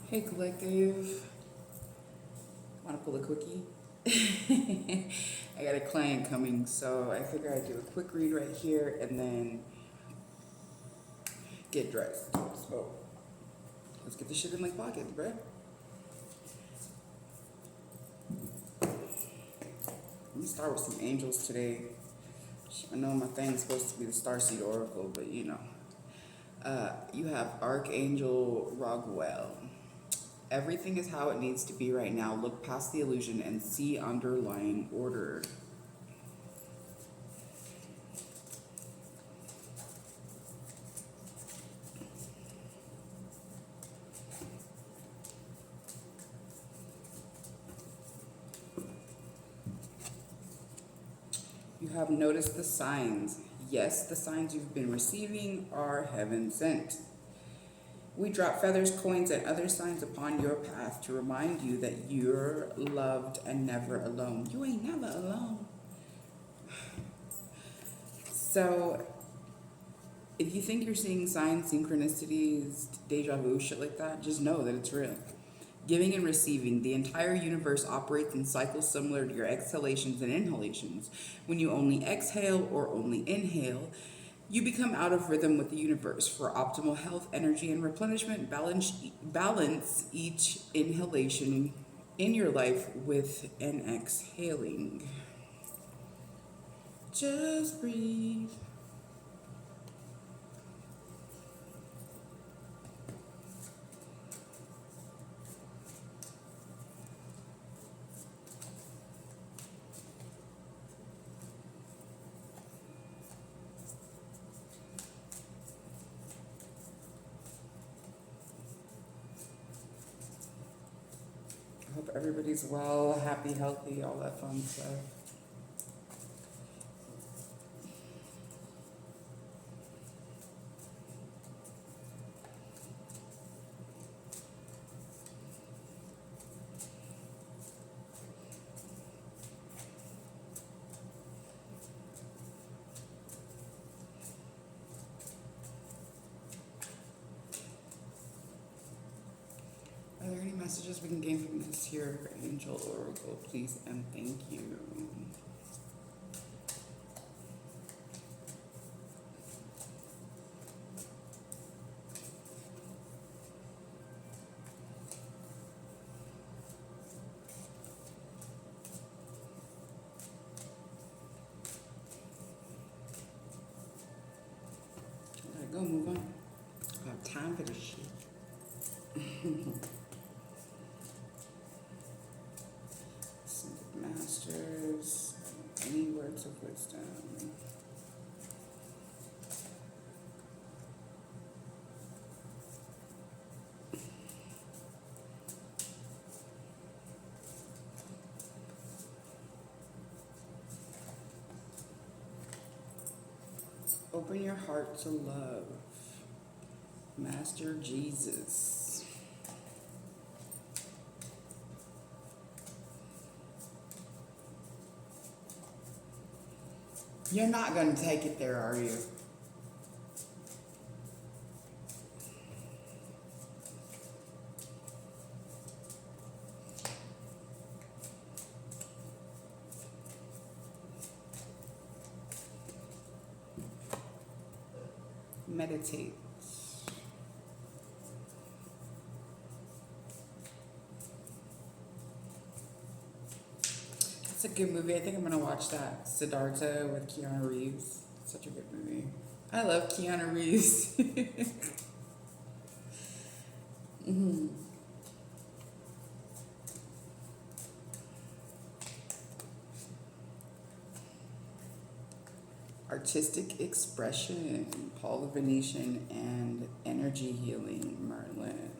Hey collective, want to pull a quickie? I got a client coming, so I figure I'd do a quick read right here and then get dressed. So let's get this shit in like pockets, bruh. Let me start with some angels today. I know my thing's supposed to be the Starseed Oracle, but you know. You have Archangel Raguel. Everything is how it needs to be right now. Look past the illusion and see underlying order. You have noticed the signs. Yes, the signs you've been receiving are heaven sent. We drop feathers, coins, and other signs upon your path to remind you that you're loved and never alone. You ain't never alone. So, if you think you're seeing signs, synchronicities, deja vu, shit like that, just know that it's real. Giving and receiving, the entire universe operates in cycles similar to your exhalations and inhalations. When you only exhale or only inhale, you become out of rhythm with the universe. For optimal health, energy, and replenishment, balance each inhalation in your life with an exhaling. Just breathe. I hope everybody's well, happy, healthy, all that fun stuff. Are there any messages we can gain from this here, Angel Oracle, please and thank you. Let it go, move on. I have time for this shit. Ascended Masters, any words of wisdom. Open your heart to love. Master Jesus. You're not going to take it there, are you? Meditate. It's a good movie. I think I'm going to watch that. Siddhartha with Keanu Reeves. Such a good movie. I love Keanu Reeves. hmm Artistic expression, Paul the Venetian, and energy healing, Merlin.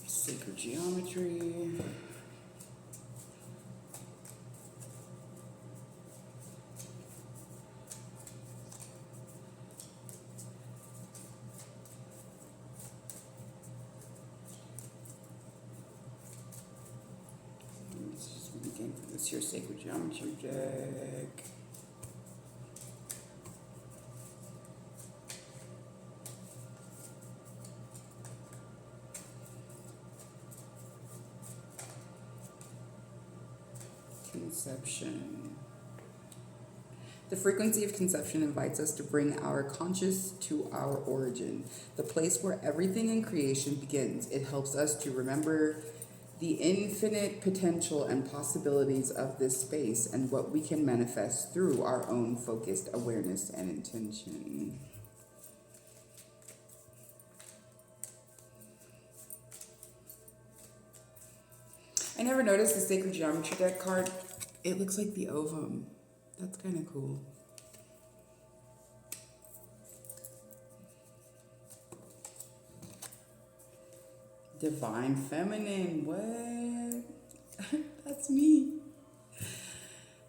Sacred geometry. This is what we came from this here sacred geometry deck. Conception. The frequency of conception invites us to bring our conscious to our origin, the place where everything in creation begins. It helps us to remember the infinite potential and possibilities of this space and what we can manifest through our own focused awareness and intention. I never noticed the Sacred Geometry deck card. It looks like the ovum. That's kind of cool. Divine Feminine, what? That's me.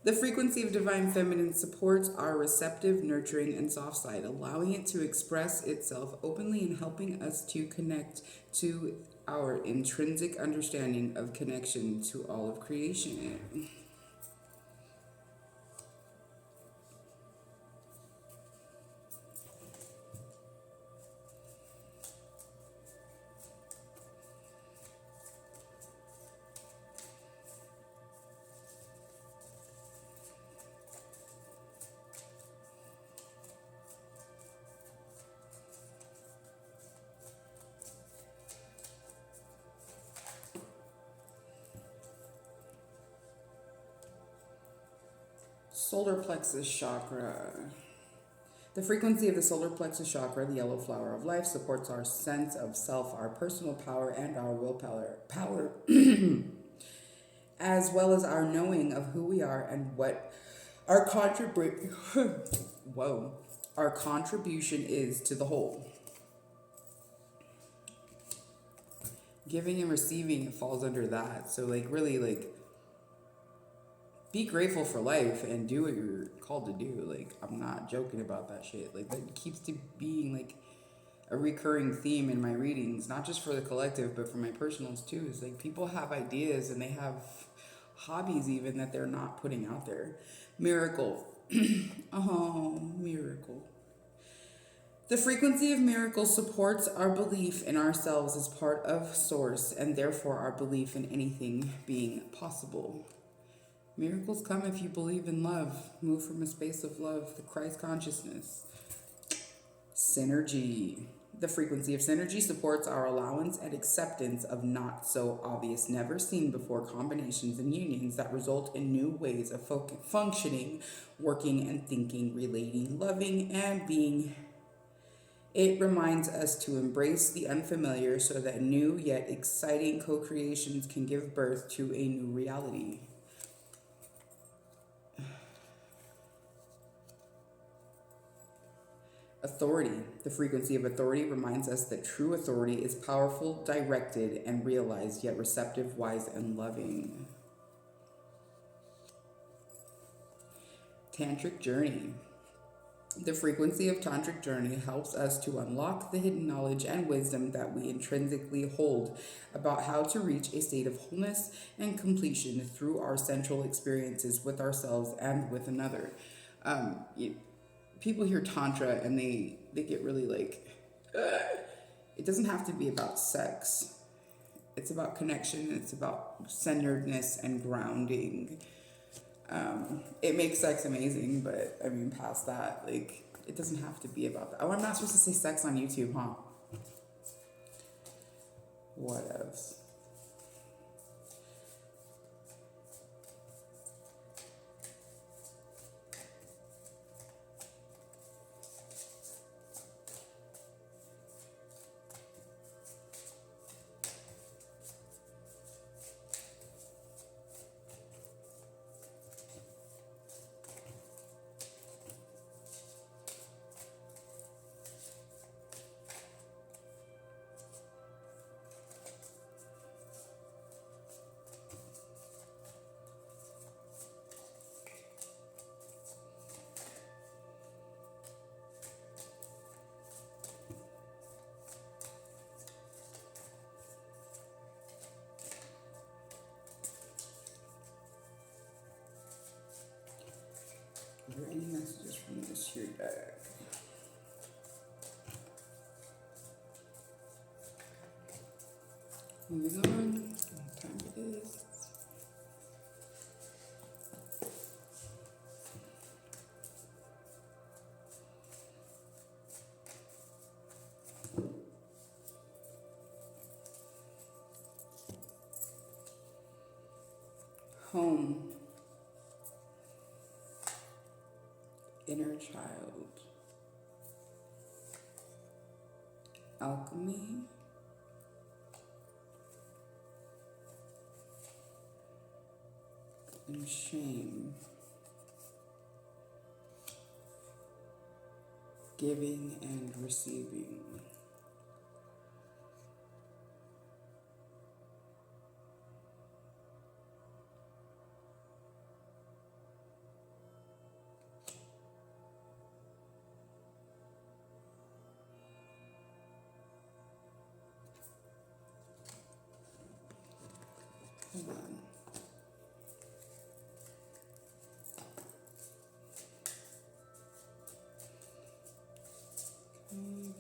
The frequency of Divine Feminine supports our receptive, nurturing, and soft side, allowing it to express itself openly and helping us to connect to our intrinsic understanding of connection to all of creation. Solar plexus chakra. The frequency of the solar plexus chakra, the yellow flower of life, supports our sense of self, our personal power, and our willpower, as well as our knowing of who we are and what our our contribution is to the whole. Giving and receiving falls under that. So really be grateful for life and do what you're called to do. I'm not joking about that shit. That keeps to being a recurring theme in my readings, not just for the collective, but for my personals too. Is people have ideas and they have hobbies even that they're not putting out there. Miracle. Oh, miracle. The frequency of miracle supports our belief in ourselves as part of Source and therefore our belief in anything being possible. Miracles come if you believe in love. Move from a space of love, the Christ consciousness. Synergy. The frequency of synergy supports our allowance and acceptance of not so obvious, never seen before combinations and unions that result in new ways of functioning, working and thinking, relating, loving, and being. It reminds us to embrace the unfamiliar so that new yet exciting co-creations can give birth to a new reality. Authority. The frequency of authority reminds us that true authority is powerful, directed, and realized, yet receptive, wise, and loving. Tantric journey. The frequency of tantric journey helps us to unlock the hidden knowledge and wisdom that we intrinsically hold about how to reach a state of wholeness and completion through our central experiences with ourselves and with another. People hear tantra and they get really it doesn't have to be about sex. It's about connection. It's about centeredness and grounding. It makes sex amazing, but past that, it doesn't have to be about that. Oh, I'm not supposed to say sex on YouTube, huh? What else? Are there any messages from this here deck? Moving on. What time it is? home, inner child, alchemy, and shame, giving and receiving. Hold on.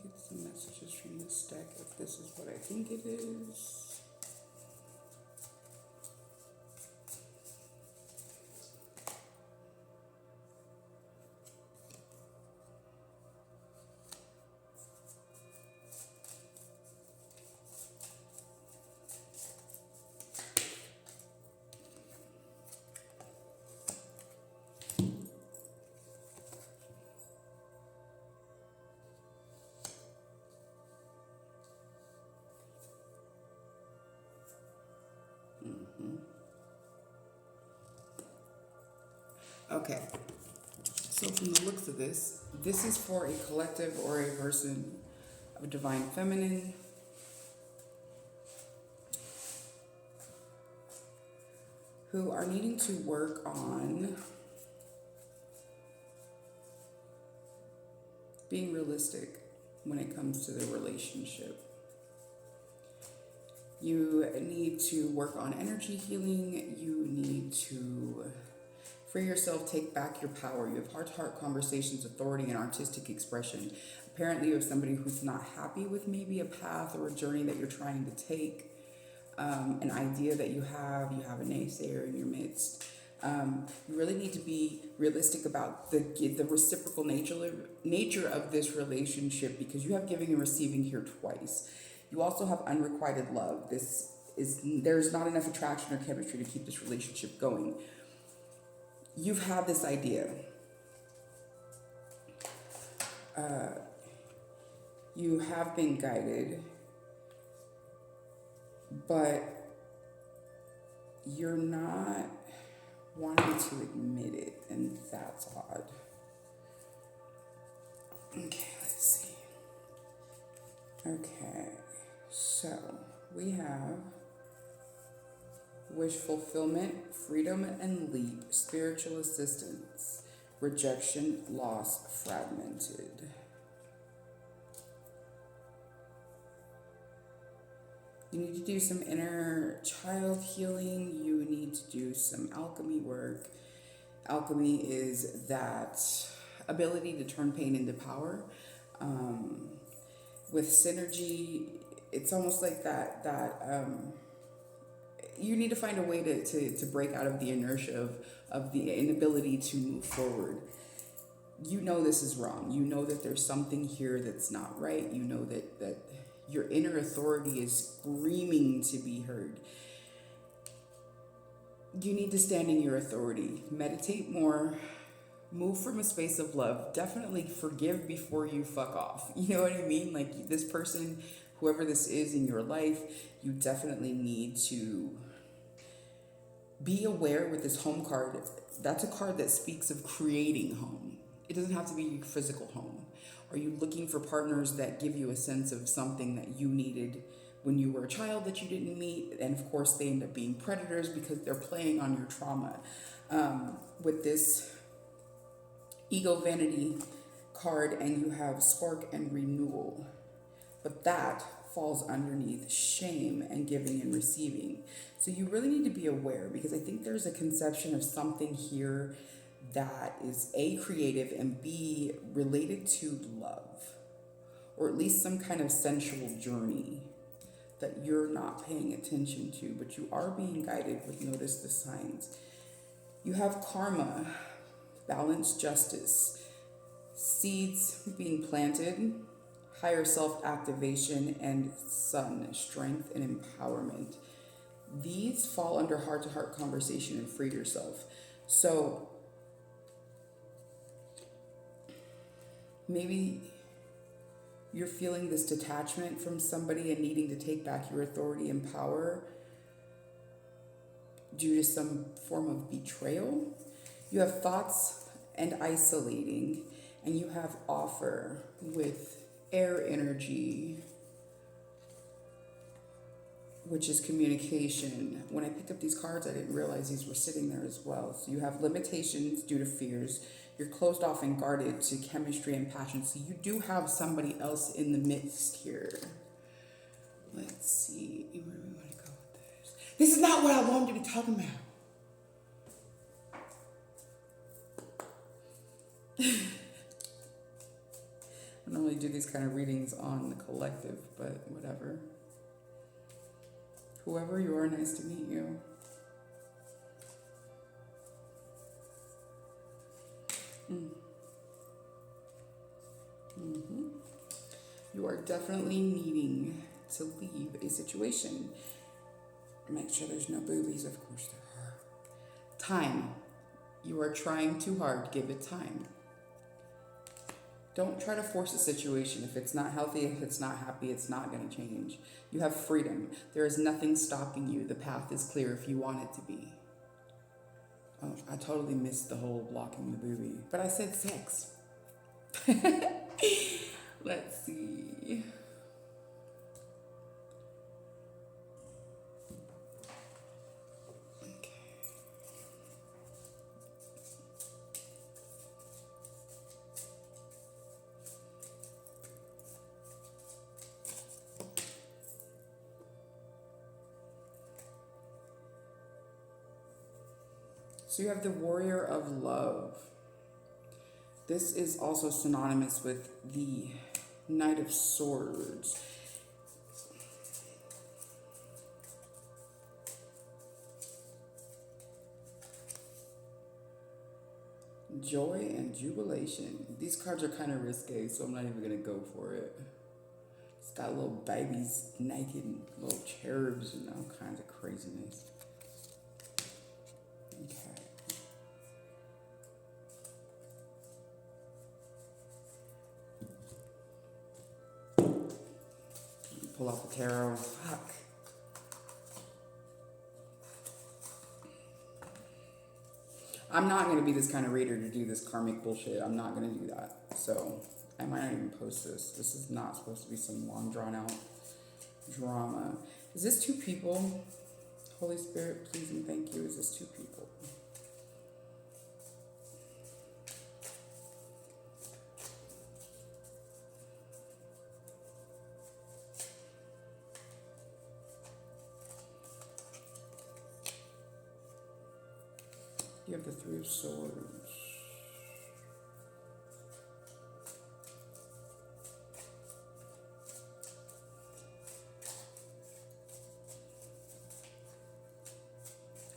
Get some messages from this deck if this is what I think it is. Okay, so from the looks of this, this is for a collective or a person of divine feminine who are needing to work on being realistic when it comes to the relationship. You need to work on energy healing. You need to free yourself, take back your power. You have heart-to-heart conversations, authority, and artistic expression. Apparently, you have somebody who's not happy with maybe a path or a journey that you're trying to take, an idea that you have a naysayer in your midst. You really need to be realistic about the reciprocal nature of this relationship, because you have giving and receiving here twice. You also have unrequited love. There's not enough attraction or chemistry to keep this relationship going. You've had this idea. You have been guided, but you're not wanting to admit it, and that's odd. Okay, let's see. Okay, so we have wish fulfillment, freedom and leap, spiritual assistance, rejection, loss, fragmented. You need to do some inner child healing. You need to do some alchemy work. Alchemy is that ability to turn pain into power. With synergy, it's almost like that you need to find a way to break out of the inertia of the inability to move forward. You know this is wrong. You know that there's something here that's not right. You know that your inner authority is screaming to be heard. You need to stand in your authority. Meditate more. Move from a space of love. Definitely forgive before you fuck off. You know what I mean? Like, this person, whoever this is in your life, you definitely need to be aware with this home card. That's a card that speaks of creating home. It doesn't have to be your physical home. Are you looking for partners that give you a sense of something that you needed when you were a child that you didn't meet? And of course, they end up being predators because they're playing on your trauma. With this ego vanity card, and you have spark and renewal. But that falls underneath shame and giving and receiving. So you really need to be aware, because I think there's a conception of something here that is A, creative, and B, related to love, or at least some kind of sensual journey that you're not paying attention to, but you are being guided with. Notice the signs. You have karma, balance, justice, seeds being planted, higher self-activation, and sun, strength and empowerment. These fall under heart to heart conversation and free yourself. So maybe you're feeling this detachment from somebody and needing to take back your authority and power due to some form of betrayal. You have thoughts and isolating, and you have offer with air energy, which is communication. When I picked up these cards, I didn't realize these were sitting there as well. So you have limitations due to fears. You're closed off and guarded to chemistry and passion. So you do have somebody else in the midst here. Let's see where we want to go with this. This is not what I wanted to be talking about. I normally do these kind of readings on the collective, but whatever. Whoever you are, nice to meet you. You are definitely needing to leave a situation. Make sure there's no boobies, of course there are. Time. You are trying too hard. Give it time. Don't try to force a situation. If it's not healthy, if it's not happy, it's not going to change. You have freedom. There is nothing stopping you. The path is clear if you want it to be. Oh, I totally missed the whole blocking the boobie. But I said sex. Let's see. So you have the Warrior of Love. This is also synonymous with the Knight of Swords. Joy and jubilation. These cards are kind of risque, so I'm not even going to go for it. It's got little babies naked, little cherubs, and all kinds of craziness. Pull out the tarot. Fuck. I'm not going to be this kind of reader to do this karmic bullshit. I'm not going to do that. So I might not even post this. This is not supposed to be some long drawn out drama. Is this two people? Holy Spirit, please and thank you. Is this two people? You have the Three of Swords.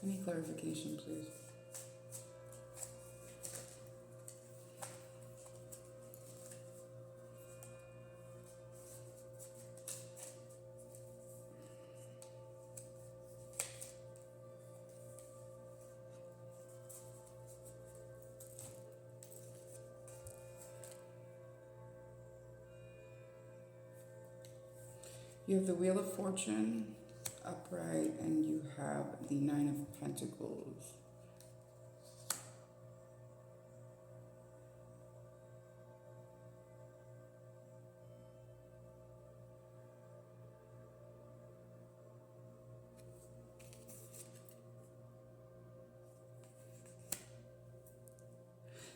Any clarification, please? You have the Wheel of Fortune upright, and you have the Nine of Pentacles.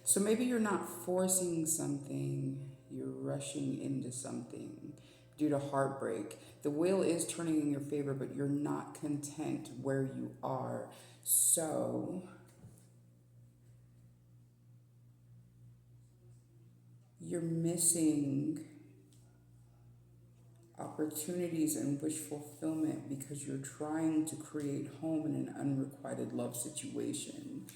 So maybe you're not forcing something, you're rushing into something due to heartbreak. The wheel is turning in your favor, but you're not content where you are. So you're missing opportunities and wish fulfillment because you're trying to create home in an unrequited love situation.